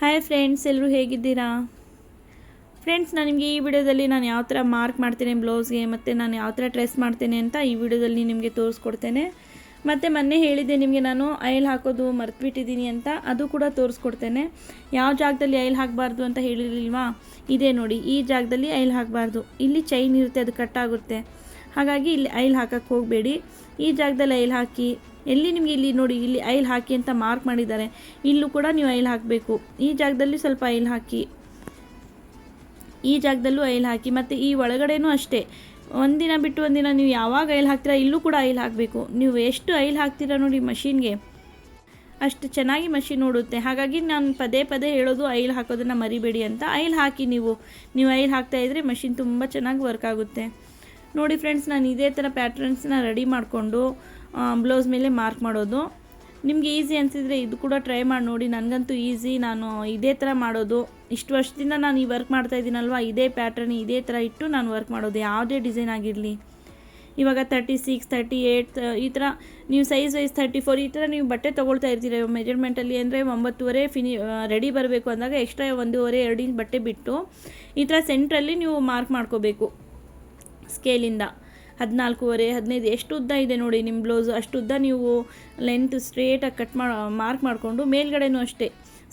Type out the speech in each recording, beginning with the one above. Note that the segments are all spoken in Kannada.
ಹಾಯ್ ಫ್ರೆಂಡ್ಸ್, ಎಲ್ಲರೂ ಹೇಗಿದ್ದೀರಾ? ಫ್ರೆಂಡ್ಸ್, ನಾನು ನಿಮಗೆ ಈ ವಿಡಿಯೋದಲ್ಲಿ ನಾನು ಯಾವ ಥರ ಮಾರ್ಕ್ ಮಾಡ್ತೇನೆ ಬ್ಲೌಸ್ಗೆ ಮತ್ತು ನಾನು ಯಾವ ಥರ ಟ್ರೆಸ್ ಮಾಡ್ತೇನೆ ಅಂತ ಈ ವಿಡಿಯೋದಲ್ಲಿ ನಿಮಗೆ ತೋರಿಸ್ಕೊಡ್ತೇನೆ. ಮತ್ತು ಮೊನ್ನೆ ಹೇಳಿದ್ದೆ ನಿಮಗೆ ನಾನು ಆಯಿಲ್ ಹಾಕೋದು ಮರ್ತುಬಿಟ್ಟಿದ್ದೀನಿ ಅಂತ, ಅದು ಕೂಡ ತೋರಿಸ್ಕೊಡ್ತೇನೆ. ಯಾವ ಜಾಗದಲ್ಲಿ ಆಯಿಲ್ ಹಾಕಬಾರ್ದು ಅಂತ ಹೇಳಿರಲಿಲ್ವಾ? ಇದೇ ನೋಡಿ, ಈ ಜಾಗದಲ್ಲಿ ಆಯಿಲ್ ಹಾಕಬಾರ್ದು. ಇಲ್ಲಿ ಚೈನ್ ಇರುತ್ತೆ, ಅದು ಕಟ್ ಆಗುತ್ತೆ. ಹಾಗಾಗಿ ಇಲ್ಲಿ ಆಯಿಲ್ ಹಾಕಕ್ಕೆ ಹೋಗಬೇಡಿ. ಈ ಜಾಗದಲ್ಲಿ ಆಯಿಲ್ ಹಾಕಿ. ಎಲ್ಲಿ ನಿಮಗೆ ಇಲ್ಲಿ ನೋಡಿ, ಇಲ್ಲಿ ಆಯಿಲ್ ಹಾಕಿ ಅಂತ ಮಾರ್ಕ್ ಮಾಡಿದ್ದಾರೆ, ಇಲ್ಲೂ ಕೂಡ ನೀವು ಆಯಿಲ್ ಹಾಕಬೇಕು. ಈ ಜಾಗದಲ್ಲಿ ಸ್ವಲ್ಪ ಆಯಿಲ್ ಹಾಕಿ, ಈ ಜಾಗದಲ್ಲೂ ಆಯಿಲ್ ಹಾಕಿ. ಮತ್ತು ಈ ಒಳಗಡೆನೂ ಅಷ್ಟೇ, ಒಂದಿನ ಬಿಟ್ಟು ಒಂದಿನ ನೀವು ಯಾವಾಗ ಆಯಿಲ್ ಹಾಕ್ತೀರಾ ಇಲ್ಲೂ ಕೂಡ ಆಯಿಲ್ ಹಾಕಬೇಕು. ನೀವು ಎಷ್ಟು ಆಯಿಲ್ ಹಾಕ್ತೀರಾ ನೋಡಿ ಮಷೀನ್ಗೆ, ಅಷ್ಟು ಚೆನ್ನಾಗಿ ಮಷೀನ್ ಓಡುತ್ತೆ. ಹಾಗಾಗಿ ನಾನು ಪದೇ ಪದೇ ಹೇಳೋದು ಆಯಿಲ್ ಹಾಕೋದನ್ನು ಮರಿಬೇಡಿ ಅಂತ. ಆಯಿಲ್ ಹಾಕಿ, ನೀವು ಆಯಿಲ್ ಹಾಕ್ತಾಯಿದ್ರೆ ಮಷೀನ್ ತುಂಬ ಚೆನ್ನಾಗಿ ವರ್ಕ್ ಆಗುತ್ತೆ. ನೋಡಿ ಫ್ರೆಂಡ್ಸ್, ನಾನು ಇದೇ ಥರ ಪ್ಯಾಟ್ರನ್ಸ್ನ ರೆಡಿ ಮಾಡಿಕೊಂಡು ಬ್ಲೌಸ್ ಮೇಲೆ ಮಾರ್ಕ್ ಮಾಡೋದು. ನಿಮಗೆ ಈಸಿ ಅನಿಸಿದರೆ ಇದು ಕೂಡ ಟ್ರೈ ಮಾಡಿ ನೋಡಿ. ನನಗಂತೂ ಈಸಿ, ನಾನು ಇದೇ ಥರ ಮಾಡೋದು. ಇಷ್ಟು ವರ್ಷದಿಂದ ನಾನು ಈ ವರ್ಕ್ ಮಾಡ್ತಾಯಿದ್ದೀನಲ್ವ, ಇದೇ ಪ್ಯಾಟ್ರನ್ ಇದೇ ಥರ ಇಟ್ಟು ನಾನು ವರ್ಕ್ ಮಾಡೋದು, ಯಾವುದೇ ಡಿಸೈನ್ ಆಗಿರಲಿ. ಇವಾಗ 36, 38 ಈ ಥರ ನೀವು ಸೈಜ್ ವೈಸ್ 34 ಈ ಥರ ನೀವು ಬಟ್ಟೆ ತೊಗೊಳ್ತಾ ಇರ್ತೀರ ಮೆಜರ್ಮೆಂಟಲ್ಲಿ. ಅಂದರೆ 9:30 ರೆಡಿ ಬರಬೇಕು ಅಂದಾಗ ಎಕ್ಸ್ಟ್ರಾ 1.5-2 ಇಂಚ್ ಬಟ್ಟೆ ಬಿಟ್ಟು ಈ ಥರ ಸೆಂಟ್ರಲ್ಲಿ ನೀವು ಮಾರ್ಕ್ ಮಾಡ್ಕೋಬೇಕು ಸ್ಕೇಲಿಂದ. 14.5, 15 ಎಷ್ಟು ಉದ್ದ ಇದೆ ನೋಡಿ ನಿಮ್ಮ ಬ್ಲೌಸು, ಅಷ್ಟು ಉದ್ದ ನೀವು ಲೆಂತ್ ಸ್ಟ್ರೇಟಾಗಿ ಮಾರ್ಕ್ ಮಾಡಿಕೊಂಡು ಮೇಲ್ಗಡೆನೂ ಅಷ್ಟೇ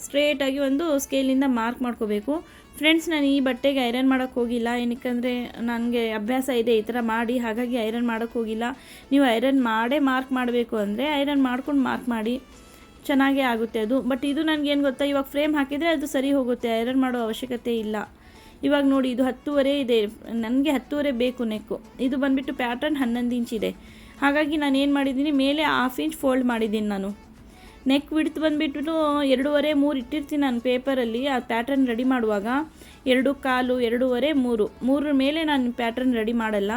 ಸ್ಟ್ರೇಟಾಗಿ ಒಂದು ಸ್ಕೇಲಿಂದ ಮಾರ್ಕ್ ಮಾಡ್ಕೋಬೇಕು. ಫ್ರೆಂಡ್ಸ್, ನಾನು ಈ ಬಟ್ಟೆಗೆ ಐರನ್ ಮಾಡೋಕ್ಕೆ ಹೋಗಿಲ್ಲ, ಏನಕ್ಕಂದರೆ ನನಗೆ ಅಭ್ಯಾಸ ಇದೆ ಈ ಥರ ಮಾಡಿ, ಹಾಗಾಗಿ ಐರನ್ ಮಾಡೋಕ್ಕೆ ಹೋಗಿಲ್ಲ. ನೀವು ಐರನ್ ಮಾಡೇ ಮಾರ್ಕ್ ಮಾಡಬೇಕು ಅಂದರೆ ಐರನ್ ಮಾಡ್ಕೊಂಡು ಮಾರ್ಕ್ ಮಾಡಿ, ಚೆನ್ನಾಗೇ ಆಗುತ್ತೆ ಅದು. ಬಟ್ ಇದು ನನಗೇನು ಗೊತ್ತಾ, ಇವಾಗ ಫ್ರೇಮ್ ಹಾಕಿದರೆ ಅದು ಸರಿ ಹೋಗುತ್ತೆ, ಐರನ್ ಮಾಡೋ ಅವಶ್ಯಕತೆ ಇಲ್ಲ. ಇವಾಗ ನೋಡಿ, ಇದು 10.5 ಇದೆ, ನನಗೆ 10.5 ಬೇಕು ನೆಕ್ಕು. ಇದು ಬಂದುಬಿಟ್ಟು ಪ್ಯಾಟರ್ನ್ 11 ಇಂಚ್ ಇದೆ. ಹಾಗಾಗಿ ನಾನು ಏನು ಮಾಡಿದ್ದೀನಿ, ಮೇಲೆ 1/2 ಇಂಚ್ ಫೋಲ್ಡ್ ಮಾಡಿದ್ದೀನಿ. ನಾನು ನೆಕ್ ವಿಡ್ತ್ ಬಂದುಬಿಟ್ಟು 2.5, 3 ಇಟ್ಟಿರ್ತೀನಿ ನಾನು ಪೇಪರಲ್ಲಿ. ಆ ಪ್ಯಾಟರ್ನ್ ರೆಡಿ ಮಾಡುವಾಗ 2.25, 2.5, 3 ಮೇಲೆ ನಾನು ಪ್ಯಾಟರ್ನ್ ರೆಡಿ ಮಾಡಲ್ಲ.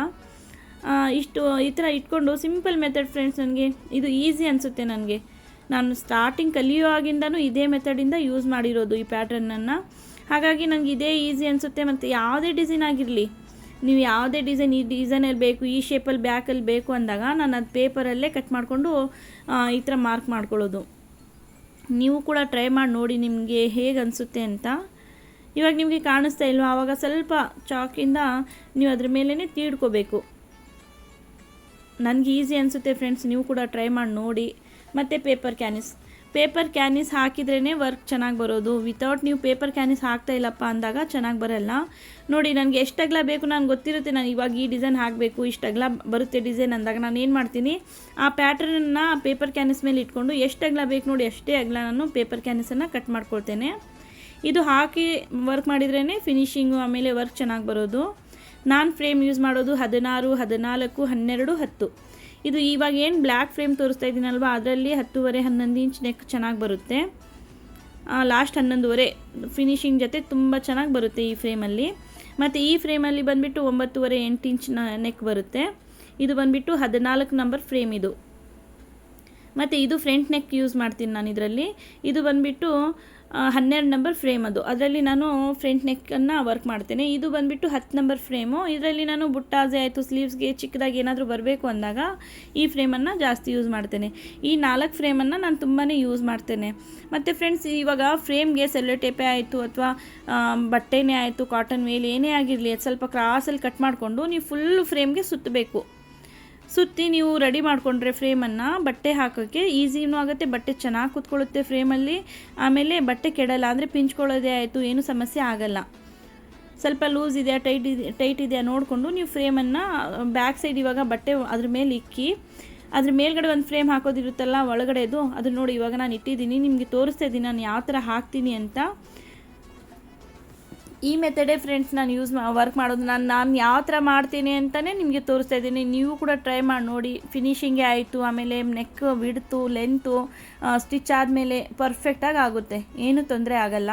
ಇಷ್ಟು ಈ ಥರ ಇಟ್ಕೊಂಡು ಸಿಂಪಲ್ ಮೆಥಡ್ ಫ್ರೆಂಡ್ಸ್. ನನಗೆ ಇದು ಈಸಿ ಅನಿಸುತ್ತೆ. ನಾನು ಸ್ಟಾರ್ಟಿಂಗ್ ಕಲಿಯುವಾಗಿಂದನೂ ಇದೇ ಮೆಥಡಿಂದ ಯೂಸ್ ಮಾಡಿರೋದು ಈ ಪ್ಯಾಟರ್ನನ್ನು. ಹಾಗಾಗಿ ನನಗೆ ಇದೇ ಈಸಿ ಅನಿಸುತ್ತೆ. ಮತ್ತು ಯಾವುದೇ ಡಿಸೈನ್ ಆಗಿರಲಿ, ನೀವು ಯಾವುದೇ ಡಿಸೈನ್, ಈ ಡಿಸೈನಲ್ಲಿ ಬೇಕು, ಈ ಶೇಪಲ್ಲಿ ಬ್ಯಾಕಲ್ಲಿ ಬೇಕು ಅಂದಾಗ ನಾನು ಅದು ಪೇಪರಲ್ಲೇ ಕಟ್ ಮಾಡಿಕೊಂಡು ಈ ಥರ ಮಾರ್ಕ್ ಮಾಡ್ಕೊಳ್ಳೋದು. ನೀವು ಕೂಡ ಟ್ರೈ ಮಾಡಿ ನೋಡಿ ನಿಮಗೆ ಹೇಗೆ ಅನಿಸುತ್ತೆ ಅಂತ. ಇವಾಗ ನಿಮಗೆ ಕಾಣಿಸ್ತಾ ಇಲ್ವಾ? ಆವಾಗ ಸ್ವಲ್ಪ ಚಾಕಿಂದ ನೀವು ಅದ್ರ ಮೇಲೇ ತೀಡ್ಕೋಬೇಕು. ನನಗೆ ಈಸಿ ಅನಿಸುತ್ತೆ ಫ್ರೆಂಡ್ಸ್, ನೀವು ಕೂಡ ಟ್ರೈ ಮಾಡಿ ನೋಡಿ. ಮತ್ತು ಪೇಪರ್ ಕ್ಯಾನಿಸ್ ಹಾಕಿದ್ರೇ ವರ್ಕ್ ಚೆನ್ನಾಗಿ ಬರೋದು. ವಿತೌಟ್ ನೀವು ಪೇಪರ್ ಕ್ಯಾನಿಸ್ ಹಾಕ್ತಾ ಇಲ್ಲಪ್ಪ ಅಂದಾಗ ಚೆನ್ನಾಗಿ ಬರಲ್ಲ. ನೋಡಿ, ನನಗೆ ಎಷ್ಟು ಅಗಲ ಬೇಕು ನನಗೆ ಗೊತ್ತಿರುತ್ತೆ. ನಾನು ಇವಾಗ ಈ ಡಿಸೈನ್ ಹಾಕಬೇಕು, ಇಷ್ಟು ಅಗಲ ಬರುತ್ತೆ ಡಿಸೈನ್ ಅಂದಾಗ ನಾನು ಏನು ಮಾಡ್ತೀನಿ, ಆ ಪ್ಯಾಟ್ರನ್ನ ಪೇಪರ್ ಕ್ಯಾನಿಸ್ ಮೇಲೆ ಇಟ್ಕೊಂಡು ಎಷ್ಟು ಅಗಲ ಬೇಕು ನೋಡಿ ಅಷ್ಟೇ ಅಗಲ ನಾನು ಪೇಪರ್ ಕ್ಯಾನಿಸನ್ನು ಕಟ್ ಮಾಡ್ಕೊಳ್ತೇನೆ. ಇದು ಹಾಕಿ ವರ್ಕ್ ಮಾಡಿದ್ರೇ ಫಿನಿಶಿಂಗು ಆಮೇಲೆ ವರ್ಕ್ ಚೆನ್ನಾಗಿ ಬರೋದು. ನಾನು ಫ್ರೇಮ್ ಯೂಸ್ ಮಾಡೋದು 16, 14, 12, 10. ಇದು ಇವಾಗ ಏನು ಬ್ಲ್ಯಾಕ್ ಫ್ರೇಮ್ ತೋರಿಸ್ತಾ ಇದ್ದೀನಲ್ವ, ಅದರಲ್ಲಿ 10.5, 11 ಇಂಚ್ ನೆಕ್ ಚೆನ್ನಾಗಿ ಬರುತ್ತೆ. ಲಾಸ್ಟ್ 11.5 ಫಿನಿಶಿಂಗ್ ಜೊತೆ ತುಂಬ ಚೆನ್ನಾಗಿ ಬರುತ್ತೆ ಈ ಫ್ರೇಮಲ್ಲಿ. ಮತ್ತು ಈ ಫ್ರೇಮಲ್ಲಿ ಬಂದುಬಿಟ್ಟು 9.5, 8 ಇಂಚ್ ನೆಕ್ ಬರುತ್ತೆ. ಇದು ಬಂದುಬಿಟ್ಟು 14 ನಂಬರ್ ಫ್ರೇಮ್ ಇದು. ಮತ್ತು ಇದು ಫ್ರಂಟ್ ನೆಕ್ ಯೂಸ್ ಮಾಡ್ತೀನಿ ನಾನು ಇದರಲ್ಲಿ. ಇದು ಬಂದುಬಿಟ್ಟು 12 ನಂಬರ್ ಫ್ರೇಮ್ ಅದು. ಅದರಲ್ಲಿ ನಾನು ಫ್ರಂಟ್ ನೆಕ್ಕನ್ನು ವರ್ಕ್ ಮಾಡ್ತೇನೆ. ಇದು ಬಂದುಬಿಟ್ಟು 10 ನಂಬರ್ ಫ್ರೇಮು. ಇದರಲ್ಲಿ ನಾನು ಬುಟ್ಟಾಸೆ ಆಯಿತು, ಸ್ಲೀವ್ಸ್ಗೆ ಚಿಕ್ಕದಾಗಿ ಏನಾದರೂ ಬರಬೇಕು ಅಂದಾಗ ಈ ಫ್ರೇಮನ್ನು ಜಾಸ್ತಿ ಯೂಸ್ ಮಾಡ್ತೇನೆ. ಈ 4 ಫ್ರೇಮನ್ನು ನಾನು ತುಂಬಾ ಯೂಸ್ ಮಾಡ್ತೇನೆ. ಮತ್ತು ಫ್ರೆಂಡ್ಸ್, ಇವಾಗ ಫ್ರೇಮ್ಗೆ ಸೆಲ್ಲೋ ಟೇಪೇ ಆಯಿತು ಅಥವಾ ಬಟ್ಟೆನೇ ಆಯಿತು, ಕಾಟನ್ ಮೇಲೆ ಏನೇ ಆಗಿರಲಿ, ಅದು ಸ್ವಲ್ಪ ಕ್ರಾಸಲ್ಲಿ ಕಟ್ ಮಾಡಿಕೊಂಡು ನೀವು ಫುಲ್ಲು ಫ್ರೇಮ್ಗೆ ಸುತ್ತಿ ನೀವು ರೆಡಿ ಮಾಡಿಕೊಂಡ್ರೆ ಫ್ರೇಮನ್ನು ಬಟ್ಟೆ ಹಾಕೋಕ್ಕೆ ಈಸಿನೂ ಆಗುತ್ತೆ, ಬಟ್ಟೆ ಚೆನ್ನಾಗಿ ಕೂತ್ಕೊಳ್ಳುತ್ತೆ ಫ್ರೇಮಲ್ಲಿ. ಆಮೇಲೆ ಬಟ್ಟೆ ಕೆಡಲ್ಲ, ಅಂದರೆ ಪಿಂಚ್ಕೊಳ್ಳೋದೇ ಆಯಿತು, ಏನೂ ಸಮಸ್ಯೆ ಆಗಲ್ಲ. ಸ್ವಲ್ಪ ಲೂಸ್ ಇದೆಯಾ ಟೈಟ್ ಇದೆಯಾ ನೋಡಿಕೊಂಡು ನೀವು ಫ್ರೇಮನ್ನು ಬ್ಯಾಕ್ ಸೈಡ್ ಇವಾಗ ಬಟ್ಟೆ ಅದ್ರ ಮೇಲೆ ಇಕ್ಕಿ, ಅದ್ರ ಮೇಲ್ಗಡೆ ಒಂದು ಫ್ರೇಮ್ ಹಾಕೋದಿರುತ್ತಲ್ಲ ಒಳಗಡೆದು, ಅದು ನೋಡಿ ಇವಾಗ ನಾನು ಇಟ್ಟಿದ್ದೀನಿ, ನಿಮಗೆ ತೋರಿಸ್ತಾ ಇದ್ದೀನಿ ನಾನು ಯಾವ ಥರ ಹಾಕ್ತೀನಿ ಅಂತ. ಈ ಮೆಥಡೇ ಫ್ರೆಂಡ್ಸ್ ನಾನು ವರ್ಕ್ ಮಾಡೋದು. ನಾನು ಯಾವ ಥರ ಮಾಡ್ತೀನಿ ಅಂತಲೇ ನಿಮಗೆ ತೋರಿಸ್ತಾ ಇದ್ದೀನಿ. ನೀವು ಕೂಡ ಟ್ರೈ ಮಾಡಿ ನೋಡಿ. ಫಿನಿಶಿಂಗೇ ಆಯಿತು, ಆಮೇಲೆ ನೆಕ್ ವಿಡ್ತು, ಲೆಂತು, ಸ್ಟಿಚ್ ಆದಮೇಲೆ ಪರ್ಫೆಕ್ಟಾಗಿ ಆಗುತ್ತೆ, ಏನೂ ತೊಂದರೆ ಆಗಲ್ಲ.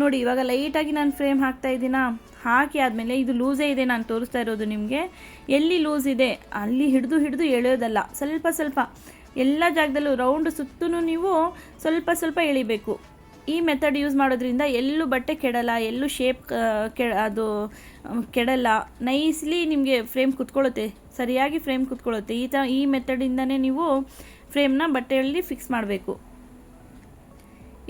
ನೋಡಿ, ಇವಾಗ ಲೈಟಾಗಿ ನಾನು ಫ್ರೇಮ್ ಹಾಕ್ತಾಯಿದ್ದೀನ. ಹಾಕಿ ಆದಮೇಲೆ ಇದು ಲೂಸೇ ಇದೆ ನಾನು ತೋರಿಸ್ತಾ ಇರೋದು ನಿಮಗೆ. ಎಲ್ಲಿ ಲೂಸ್ ಇದೆ ಅಲ್ಲಿ ಹಿಡಿದು ಎಳೆಯೋದಲ್ಲ, ಸ್ವಲ್ಪ ಎಲ್ಲ ಜಾಗದಲ್ಲೂ ರೌಂಡ್ ಸುತ್ತೂ ನೀವು ಸ್ವಲ್ಪ ಎಳಿಬೇಕು. ಈ ಮೆಥಡ್ ಯೂಸ್ ಮಾಡೋದ್ರಿಂದ ಎಲ್ಲೂ ಬಟ್ಟೆ ಕೆಡಲ್ಲ, ಎಲ್ಲೂ ಶೇಪ್ ಅದು ಕೆಡಲ್ಲ. ನೈಸ್ಲಿ ನಿಮಗೆ ಫ್ರೇಮ್ ಕುತ್ಕೊಳ್ಳುತ್ತೆ, ಸರಿಯಾಗಿ ಫ್ರೇಮ್ ಕುತ್ಕೊಳ್ಳುತ್ತೆ. ಈ ಮೆಥಡಿಂದನೇ ನೀವು ಫ್ರೇಮ್ನ ಬಟ್ಟೆಯಲ್ಲಿ ಫಿಕ್ಸ್ ಮಾಡಬೇಕು.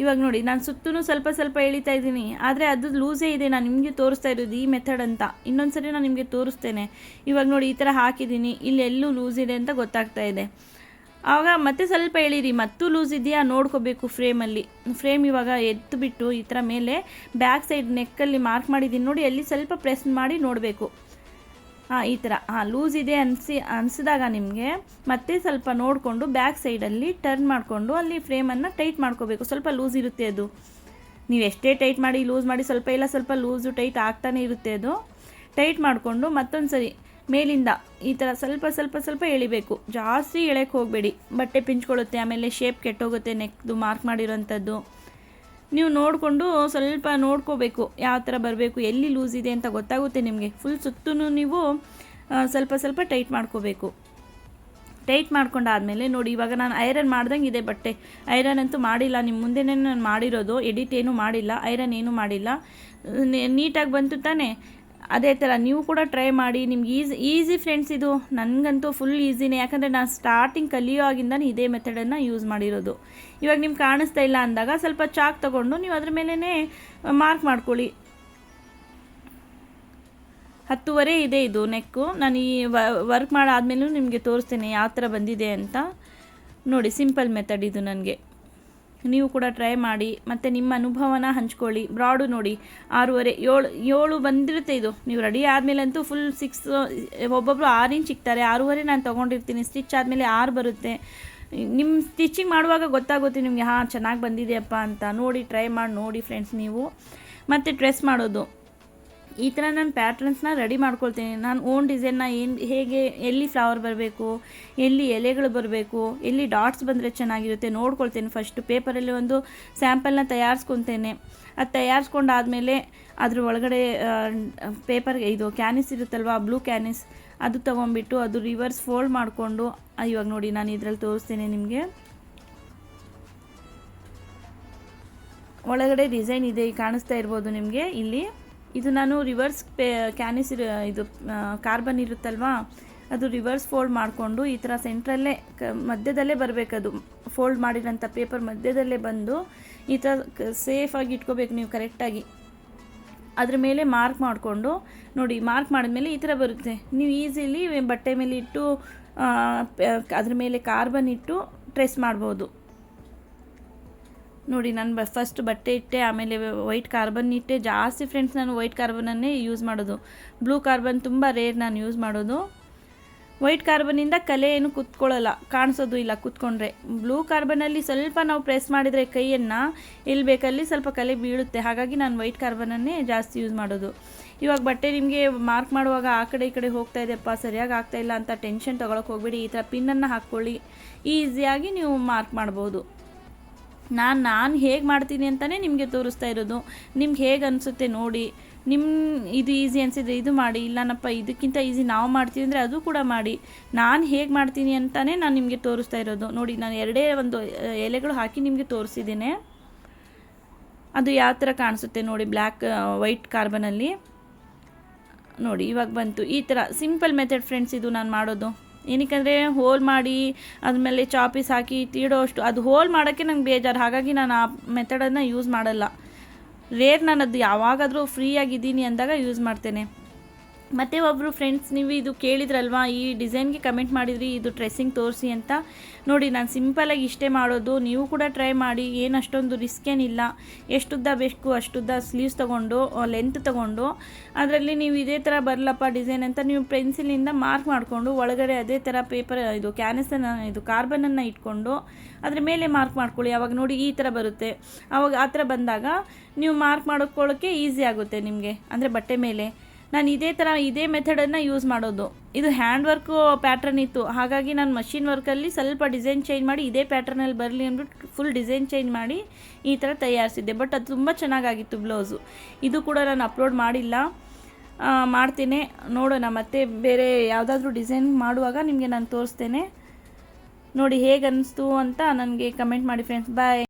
ಇವಾಗ ನೋಡಿ ನಾನು ಸುತ್ತೂ ಸ್ವಲ್ಪ ಸ್ವಲ್ಪ ಎಳಿತಾ ಇದ್ದೀನಿ, ಆದರೆ ಅದು ಲೂಸೇ ಇದೆ. ನಾನು ನಿಮಗೆ ತೋರಿಸ್ತಾ ಇರೋದು ಈ ಮೆಥಡ್ ಅಂತ. ಇನ್ನೊಂದು ಸರಿ ನಾನು ನಿಮಗೆ ತೋರಿಸ್ತೇನೆ. ಇವಾಗ ನೋಡಿ ಈ ಥರ ಹಾಕಿದ್ದೀನಿ, ಇಲ್ಲಿ ಎಲ್ಲೂ ಲೂಸ್ ಇದೆ ಅಂತ ಗೊತ್ತಾಗ್ತಾ ಇದೆ. ಆವಾಗ ಮತ್ತೆ ಸ್ವಲ್ಪ ಎಳೀರಿ, ಮತ್ತೂ ಲೂಸ್ ಇದೆಯಾ ನೋಡ್ಕೋಬೇಕು ಫ್ರೇಮಲ್ಲಿ. ಫ್ರೇಮ್ ಇವಾಗ ಎತ್ತಿಬಿಟ್ಟು ಈ ಥರ ಮೇಲೆ ಬ್ಯಾಕ್ ಸೈಡ್ ನೆಕ್ಕಲ್ಲಿ ಮಾರ್ಕ್ ಮಾಡಿದ್ದೀನಿ ನೋಡಿ, ಅಲ್ಲಿ ಸ್ವಲ್ಪ ಪ್ರೆಸ್ ಮಾಡಿ ನೋಡಬೇಕು. ಈ ಥರ ಲೂಸ್ ಇದೆ ಅನಿಸಿದಾಗ ನಿಮಗೆ ಮತ್ತೆ ಸ್ವಲ್ಪ ನೋಡಿಕೊಂಡು ಬ್ಯಾಕ್ ಸೈಡಲ್ಲಿ ಟರ್ನ್ ಮಾಡಿಕೊಂಡು ಅಲ್ಲಿ ಫ್ರೇಮನ್ನು ಟೈಟ್ ಮಾಡ್ಕೋಬೇಕು. ಸ್ವಲ್ಪ ಲೂಸ್ ಇರುತ್ತೆ ಅದು, ನೀವು ಎಷ್ಟೇ ಟೈಟ್ ಮಾಡಿ ಲೂಸ್ ಮಾಡಿ ಸ್ವಲ್ಪ ಇಲ್ಲ ಸ್ವಲ್ಪ ಲೂಸು ಟೈಟ್ ಆಗ್ತಾನೆ ಇರುತ್ತೆ ಅದು. ಟೈಟ್ ಮಾಡಿಕೊಂಡು ಮತ್ತೊಂದು ಸರಿ ಮೇಲಿಂದ ಈ ಥರ ಸ್ವಲ್ಪ ಸ್ವಲ್ಪ ಸ್ವಲ್ಪ ಎಳಿಬೇಕು, ಜಾಸ್ತಿ ಎಳೆಕ್ಕೆ ಹೋಗಬೇಡಿ, ಬಟ್ಟೆ ಪಿಂಚ್ಕೊಳ್ಳುತ್ತೆ, ಆಮೇಲೆ ಶೇಪ್ ಕೆಟ್ಟೋಗುತ್ತೆ ನೆಕ್ದು ಮಾರ್ಕ್ ಮಾಡಿರೋಂಥದ್ದು. ನೀವು ನೋಡಿಕೊಂಡು ಸ್ವಲ್ಪ ನೋಡ್ಕೋಬೇಕು ಯಾವ ಥರ ಬರಬೇಕು, ಎಲ್ಲಿ ಲೂಸ್ ಇದೆ ಅಂತ ಗೊತ್ತಾಗುತ್ತೆ ನಿಮಗೆ. ಫುಲ್ ಸುತ್ತೂ ನೀವು ಸ್ವಲ್ಪ ಸ್ವಲ್ಪ ಟೈಟ್ ಮಾಡ್ಕೋಬೇಕು. ಟೈಟ್ ಮಾಡ್ಕೊಂಡಾದಮೇಲೆ ನೋಡಿ ಇವಾಗ ನಾನು ಐರನ್ ಮಾಡ್ದಂಗೆ ಇದೆ ಬಟ್ಟೆ. ಐರನ್ ಅಂತೂ ಮಾಡಿಲ್ಲ, ನಿಮ್ಮ ಮುಂದೆನೇ ನಾನು ಮಾಡಿರೋದು, ಎಡಿಟ್ ಏನೂ ಮಾಡಿಲ್ಲ, ಐರನ್ ಏನೂ ಮಾಡಿಲ್ಲ. ನೀಟಾಗಿ ಬಂತು ತಾನೇ. ಅದೇ ಥರ ನೀವು ಕೂಡ ಟ್ರೈ ಮಾಡಿ. ನಿಮ್ಗೆ ಈಸಿ ಫ್ರೆಂಡ್ಸ್, ಇದು ನನಗಂತೂ ಫುಲ್ ಈಸಿನೇ, ಯಾಕಂದರೆ ನಾನು ಸ್ಟಾರ್ಟಿಂಗ್ ಕಲಿಯೋವಾಗಿಂದ ಇದೇ ಮೆಥಡನ್ನು ಯೂಸ್ ಮಾಡಿರೋದು. ಇವಾಗ ನಿಮ್ಗೆ ಕಾಣಿಸ್ತಾ ಇಲ್ಲ ಅಂದಾಗ ಸ್ವಲ್ಪ ಚಾಕ್ ತೊಗೊಂಡು ನೀವು ಅದ್ರ ಮೇಲೇ ಮಾರ್ಕ್ ಮಾಡ್ಕೊಳ್ಳಿ. 10.5 ಇದೆ ಇದು ನೆಕ್ಕು. ನಾನು ಈ ವರ್ಕ್ ಮಾಡಾದ್ಮೇಲೂ ನಿಮಗೆ ತೋರಿಸ್ತೇನೆ ಯಾವ ಥರ ಬಂದಿದೆ ಅಂತ. ನೋಡಿ ಸಿಂಪಲ್ ಮೆಥಡ್ ಇದು ನನಗೆ. ನೀವು ಕೂಡ ಟ್ರೈ ಮಾಡಿ ಮತ್ತು ನಿಮ್ಮ ಅನುಭವನ ಹಂಚ್ಕೊಳ್ಳಿ. ಬ್ರಾಡು ನೋಡಿ 6.5 7 ಬಂದಿರುತ್ತೆ ಇದು. ನೀವು ರೆಡಿ ಆದಮೇಲಂತೂ ಫುಲ್ 6, ಒಬ್ಬೊಬ್ಬರು 6 ಇಂಚ್ ಸಿಗ್ತಾರೆ. 6.5 ನಾನು ತೊಗೊಂಡಿರ್ತೀನಿ. ಸ್ಟಿಚ್ ಆದಮೇಲೆ 6 ಬರುತ್ತೆ. ನಿಮ್ಮ ಸ್ಟಿಚಿಂಗ್ ಮಾಡುವಾಗ ಗೊತ್ತಾಗುತ್ತೆ ನಿಮಗೆ, ಚೆನ್ನಾಗಿ ಬಂದಿದೆಯಪ್ಪ ಅಂತ. ನೋಡಿ ಟ್ರೈ ಮಾಡಿ ನೋಡಿ ಫ್ರೆಂಡ್ಸ್ ನೀವು. ಮತ್ತು ಡ್ರೆಸ್ ಮಾಡೋದು ಈ ಥರ ನಾನು ಪ್ಯಾಟ್ರನ್ಸ್ನ ರೆಡಿ ಮಾಡ್ಕೊಳ್ತೀನಿ. ನಾನು ಓನ್ ಡಿಸೈನ್ನ ಹೇಗೆ ಎಲ್ಲಿ ಫ್ಲವರ್ ಬರಬೇಕು, ಎಲ್ಲಿ ಎಲೆಗಳು ಬರಬೇಕು, ಎಲ್ಲಿ ಡಾಟ್ಸ್ ಬಂದರೆ ಚೆನ್ನಾಗಿರುತ್ತೆ ನೋಡ್ಕೊಳ್ತೇನೆ. ಫಸ್ಟು ಪೇಪರಲ್ಲಿ ಒಂದು ಸ್ಯಾಂಪಲ್ನ ತಯಾರಿಸ್ಕೊತೇನೆ. ಅದು ತಯಾರಿಸ್ಕೊಂಡಾದಮೇಲೆ ಅದ್ರ ಒಳಗಡೆ ಪೇಪರ್ಗೆ ಇದು ಕ್ಯಾನಿಸ್ ಇರುತ್ತಲ್ವ, ಬ್ಲೂ ಕ್ಯಾನಿಸ್, ಅದು ತೊಗೊಂಬಿಟ್ಟು ಅದು ರಿವರ್ಸ್ ಫೋಲ್ಡ್ ಮಾಡಿಕೊಂಡು ಇವಾಗ ನೋಡಿ ನಾನು ಇದರಲ್ಲಿ ತೋರಿಸ್ತೇನೆ ನಿಮಗೆ. ಒಳಗಡೆ ಡಿಸೈನ್ ಇದೆ, ಕಾಣಿಸ್ತಾ ಇರ್ಬೋದು ನಿಮಗೆ ಇಲ್ಲಿ. ಇದು ನಾನು ರಿವರ್ಸ್ ಕ್ಯಾನಿಸ್ ಇದು ಕಾರ್ಬನ್ ಇರುತ್ತಲ್ವಾ, ಅದು ರಿವರ್ಸ್ ಫೋಲ್ಡ್ ಮಾಡಿಕೊಂಡು ಈ ಥರ ಸೆಂಟ್ರಲ್ಲೇ ಮಧ್ಯದಲ್ಲೇ ಬರಬೇಕದು. ಫೋಲ್ಡ್ ಮಾಡಿರೋಂಥ ಪೇಪರ್ ಮಧ್ಯದಲ್ಲೇ ಬಂದು ಈ ಥರ ಸೇಫಾಗಿ ಇಟ್ಕೋಬೇಕು ನೀವು ಕರೆಕ್ಟಾಗಿ. ಅದ್ರ ಮೇಲೆ ಮಾರ್ಕ್ ಮಾಡಿಕೊಂಡು ನೋಡಿ, ಮಾರ್ಕ್ ಮಾಡಿದ್ಮೇಲೆ ಈ ಥರ ಬರುತ್ತೆ. ನೀವು ಈಸಿಲಿ ಬಟ್ಟೆ ಮೇಲೆ ಇಟ್ಟು ಅದ್ರ ಮೇಲೆ ಕಾರ್ಬನ್ ಇಟ್ಟು ಟ್ರೇಸ್ ಮಾಡ್ಬೋದು. ನೋಡಿ ನಾನು ಫಸ್ಟ್ ಬಟ್ಟೆ ಇಟ್ಟೆ, ಆಮೇಲೆ ವೈಟ್ ಕಾರ್ಬನ್ ಇಟ್ಟೆ. ಜಾಸ್ತಿ ಫ್ರೆಂಡ್ಸ್ ನಾನು ವೈಟ್ ಕಾರ್ಬನನ್ನೇ ಯೂಸ್ ಮಾಡೋದು. ಬ್ಲೂ ಕಾರ್ಬನ್ ತುಂಬ ರೇರ್ ನಾನು ಯೂಸ್ ಮಾಡೋದು. ವೈಟ್ ಕಾರ್ಬನಿಂದ ಕಲೆ ಏನು ಕುತ್ಕೊಳ್ಳಲ್ಲ, ಕಾಣಿಸೋದು ಇಲ್ಲ ಕುತ್ಕೊಂಡ್ರೆ. ಬ್ಲೂ ಕಾರ್ಬನಲ್ಲಿ ಸ್ವಲ್ಪ ನಾವು ಪ್ರೆಸ್ ಮಾಡಿದರೆ ಕೈಯನ್ನು ಎಲ್ಲಿ ಬೇಕಲ್ಲಿ ಸ್ವಲ್ಪ ಕಲೆ ಬೀಳುತ್ತೆ. ಹಾಗಾಗಿ ನಾನು ವೈಟ್ ಕಾರ್ಬನನ್ನೇ ಜಾಸ್ತಿ ಯೂಸ್ ಮಾಡೋದು. ಇವಾಗ ಬಟ್ಟೆ ನಿಮಗೆ ಮಾರ್ಕ್ ಮಾಡುವಾಗ ಆ ಕಡೆ ಈ ಕಡೆ ಹೋಗ್ತಾ ಇದೆಯಪ್ಪ, ಸರಿಯಾಗಿ ಆಗ್ತಾಯಿಲ್ಲ ಅಂತ ಟೆನ್ಷನ್ ತೊಗೊಳಕ್ಕೆ ಹೋಗ್ಬೇಡಿ. ಈ ಥರ ಪಿನ್ನನ್ನು ಹಾಕ್ಕೊಳ್ಳಿ, ಈಸಿಯಾಗಿ ನೀವು ಮಾರ್ಕ್ ಮಾಡ್ಬೋದು. ನಾನು ಹೇಗೆ ಮಾಡ್ತೀನಿ ಅಂತಲೇ ನಿಮಗೆ ತೋರಿಸ್ತಾ ಇರೋದು. ನಿಮ್ಗೆ ಹೇಗೆ ಅನಿಸುತ್ತೆ ನೋಡಿ. ಇದು ಈಸಿ ಅನಿಸಿದ್ರೆ ಇದು ಮಾಡಿ, ಇಲ್ಲನಪ್ಪ ಇದಕ್ಕಿಂತ ಈಸಿ ನಾವು ಮಾಡ್ತೀವಿ ಅಂದರೆ ಅದು ಕೂಡ ಮಾಡಿ. ನಾನು ಹೇಗೆ ಮಾಡ್ತೀನಿ ಅಂತಲೇ ನಾನು ನಿಮಗೆ ತೋರಿಸ್ತಾ ಇರೋದು. ನೋಡಿ ನಾನು 2 ಎಲೆಗಳು ಹಾಕಿ ನಿಮಗೆ ತೋರಿಸಿದ್ದೇನೆ. ಅದು ಯಾವ ಥರ ಕಾಣಿಸುತ್ತೆ ನೋಡಿ ವೈಟ್ ಕಾರ್ಬನಲ್ಲಿ. ನೋಡಿ ಇವಾಗ ಬಂತು. ಈ ಥರ ಸಿಂಪಲ್ ಮೆಥಡ್ ಫ್ರೆಂಡ್ಸ್ ಇದು ನಾನು ಮಾಡೋದು. ಏನಕ್ಕೆ ಹೋಲ್ ಮಾಡಿ ಅದ್ಮೇಲೆ ಚಾಪೀಸ್ ಹಾಕಿ ತೀಡೋ ಅಷ್ಟು ಅದು ಹೋಲ್ ಮಾಡೋಕ್ಕೆ ನಂಗೆ ಬೇಜಾರು. ಹಾಗಾಗಿ ನಾನು ಆ ಮೆಥಡನ್ನು ಯೂಸ್ ಮಾಡಲ್ಲ. ರೇರ್ ನಾನು ಅದು ಯಾವಾಗಾದರೂ ಫ್ರೀ ಆಗಿದ್ದೀನಿ ಅಂದಾಗ ಯೂಸ್ ಮಾಡ್ತೇನೆ. ಮತ್ತು ಒಬ್ಬರು ಫ್ರೆಂಡ್ಸ್ ನೀವು ಇದು ಕೇಳಿದ್ರಲ್ವಾ, ಈ ಡಿಸೈನ್ಗೆ ಕಮೆಂಟ್ ಮಾಡಿದ್ರಿ ಇದು ಡ್ರೆಸ್ಸಿಂಗ್ ತೋರಿಸಿ ಅಂತ. ನೋಡಿ ನಾನು ಸಿಂಪಲಾಗಿ ಇಷ್ಟೇ ಮಾಡೋದು. ನೀವು ಕೂಡ ಟ್ರೈ ಮಾಡಿ. ಏನು ಅಷ್ಟೊಂದು ರಿಸ್ಕ್ ಏನಿಲ್ಲ. ಎಷ್ಟುದ್ದ ಬೇಕು ಅಷ್ಟುದ್ದ ಸ್ಲೀವ್ಸ್ ತೊಗೊಂಡು ಲೆಂತ್ ತೊಗೊಂಡು ಅದರಲ್ಲಿ ನೀವು ಇದೇ ಥರ ಬರಲಪ್ಪ ಡಿಸೈನ್ ಅಂತ ನೀವು ಪೆನ್ಸಿಲಿಂದ ಮಾರ್ಕ್ ಮಾಡಿಕೊಂಡು ಒಳಗಡೆ ಅದೇ ಥರ ಪೇಪರ್ ಇದು ಕ್ಯಾನ್ಸನ್ನು ಇದು ಕಾರ್ಬನನ್ನು ಇಟ್ಕೊಂಡು ಅದ್ರ ಮೇಲೆ ಮಾರ್ಕ್ ಮಾಡ್ಕೊಳ್ಳಿ. ಆವಾಗ ನೋಡಿ ಈ ಥರ ಬರುತ್ತೆ. ಆವಾಗ ಆ ಥರ ಬಂದಾಗ ನೀವು ಮಾರ್ಕ್ ಮಾಡ್ಕೊಳ್ಳೋಕ್ಕೆ ಈಸಿ ಆಗುತ್ತೆ ನಿಮಗೆ, ಅಂದರೆ ಬಟ್ಟೆ ಮೇಲೆ. ನಾನು ಇದೇ ಮೆಥಡನ್ನು ಯೂಸ್ ಮಾಡೋದು. ಇದು ಹ್ಯಾಂಡ್ ವರ್ಕು ಪ್ಯಾಟ್ರನ್ ಇತ್ತು, ಹಾಗಾಗಿ ನಾನು ಮಷಿನ್ ವರ್ಕಲ್ಲಿ ಸ್ವಲ್ಪ ಡಿಸೈನ್ ಚೇಂಜ್ ಮಾಡಿ ಇದೇ ಪ್ಯಾಟ್ರನಲ್ಲಿ ಬರಲಿ ಅಂದ್ಬಿಟ್ಟು ಫುಲ್ ಡಿಸೈನ್ ಚೇಂಜ್ ಮಾಡಿ ಈ ಥರ ತಯಾರಿಸಿದ್ದೆ. ಬಟ್ ಅದು ತುಂಬ ಚೆನ್ನಾಗಾಗಿತ್ತು ಬ್ಲೌಸು. ಇದು ಕೂಡ ನಾನು ಅಪ್ಲೋಡ್ ಮಾಡಿಲ್ಲ, ಮಾಡ್ತೇನೆ. ನೋಡೋಣ ಮತ್ತೆ ಬೇರೆ ಯಾವುದಾದ್ರೂ ಡಿಸೈನ್ ಮಾಡುವಾಗ ನಿಮಗೆ ನಾನು ತೋರಿಸ್ತೇನೆ. ನೋಡಿ ಹೇಗೆ ಅನ್ನಿಸ್ತು ಅಂತ ನನಗೆ ಕಮೆಂಟ್ ಮಾಡಿ ಫ್ರೆಂಡ್ಸ್. ಬಾಯ್.